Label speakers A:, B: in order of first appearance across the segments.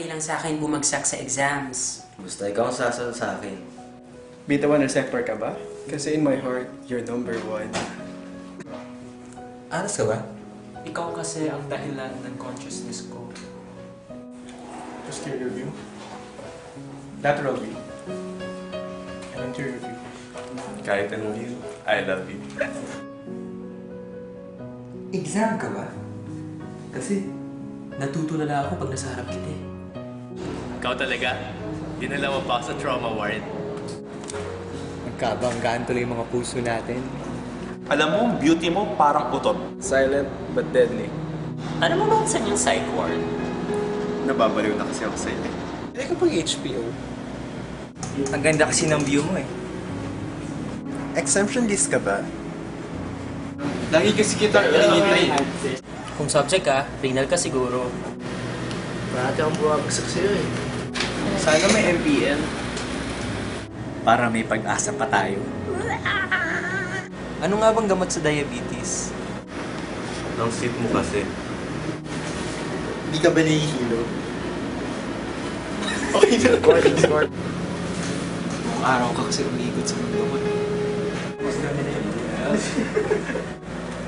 A: okay lang sa akin bumagsak sa exams.
B: Basta ikaw ang sasunod sa akin.
C: Beta 1 receptor ka ba? Kasi in my heart, you're number 1.
B: Aras ka ba?
D: Ikaw kasi ang dahilan ng consciousness ko.
C: Posterior view. Lateral view. And anterior view.
E: Kahit anong view, I love you.
B: Exam ka ba?
D: Kasi natutulala ako pag nasa harap kita eh.
E: Ikaw talaga? Dinala mo pa ako sa trauma ward.
F: Magkabanggaan tuloy yung mga puso natin.
E: Alam mo, beauty mo parang utot.
C: Silent but deadly.
G: Ano mo bang saan yung psych ward?
E: Nababaliw na kasi ako sa'yo.
F: Eh kapag HPO, ang ganda kasi ng view mo eh.
C: Exemption list ka ba?
F: Lagi kasi kita hinihintay.
G: Kung subject ka, renal ka siguro.
F: Parati akong buwagsak sa'yo eh. Sana may MPN. Para may pag-asa pa tayo. Ano nga bang gamot sa diabetes?
E: Ang sweet mo kasi.
F: Di ka ba nahihilo? Okay na. Score. Buong araw ka kasi umiikot sa mundo ko.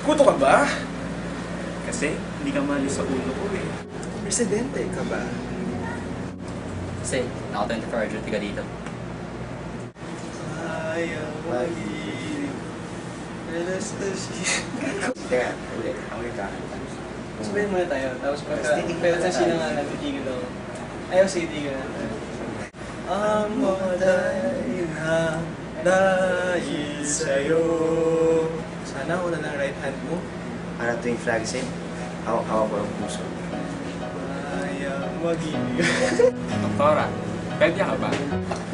C: Kuto ka ba?
E: Kasi hindi ka mali sa ulo ko eh.
C: Presidente ka ba?
G: Kasi naka-24 hour duty ka dito.
C: Ayaw mag-ilig.
B: Teka, ulit. Ako yung kakanta.
C: Sabihin muna tayo, tapos pagka sa sino nga natitigil ako. Ayaw sa itigan natin. Ang mamatay na dahil sa'yo. Sana una ng right hand mo.
B: Para tuwing flag set, hawak ko ang puso.
C: Ayaw mag-ibig.
D: Doktora, pwede ka ba?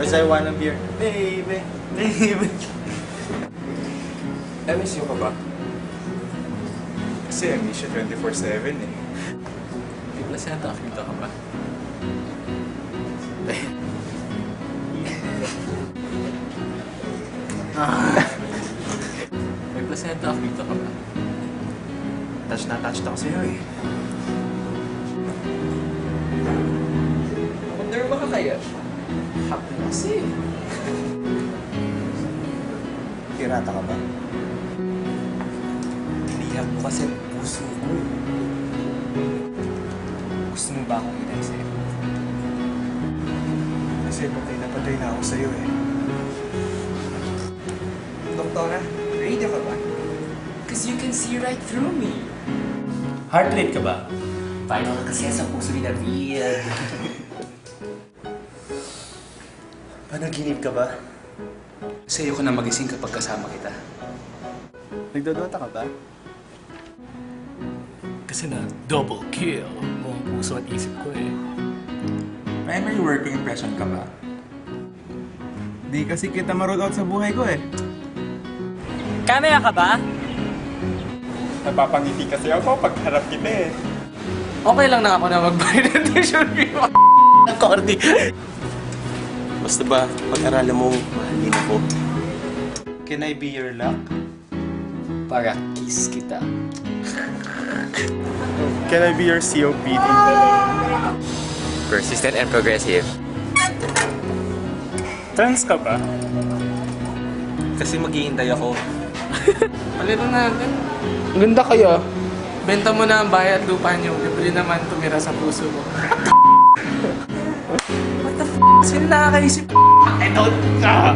B: First I wanna beer. Baby, baby.
E: MSU ka ba? Kasi MSU 24/7 eh.
D: May placenta akita ka ba? May placenta akita ka ba?
B: Touch na touch ako sa'yo eh.
D: Wonder ba ka kaya? Happy kasi.
B: Pirata ka ba?
F: Liham mo kasi ang puso ko eh. Gusto mo ba akong ilay sa'yo?
C: Kasi patay na ako sa'yo eh.
F: Doktora, ready ka ba?
D: Because you can see right through me.
E: Heart rate ka ba?
G: Final ka kasi sa puso ni David.
B: Panaginip ka ba?
F: Kasi ayoko na magising kapag kasama kita.
C: Nagdodota ka ba?
D: Kasi na double kill mo ang puso at isip ko eh.
F: Primary working impression ka ba?
C: Di kasi kita ma-roll out sa buhay ko eh.
G: Camera ka ba?
E: Napapangiti kasi ako pag harap kita eh.
D: Okay lang na ako na magbayad ng tuition fee mo.
B: Corny. Basta ba, pag-aralan mo, mahalin ako.
E: Can I be your luck?
D: Para kiss kita.
E: Can I be your COPD?
G: Persistent and progressive.
E: Trans ka ba?
B: Kasi maghihintay ako.
D: Palito natin. Ang ganda kaya. Benta mo na ang bahay at lupa niyo. Libre naman tumira sa puso mo. What the f***? Sino nakakaisip? I don't know.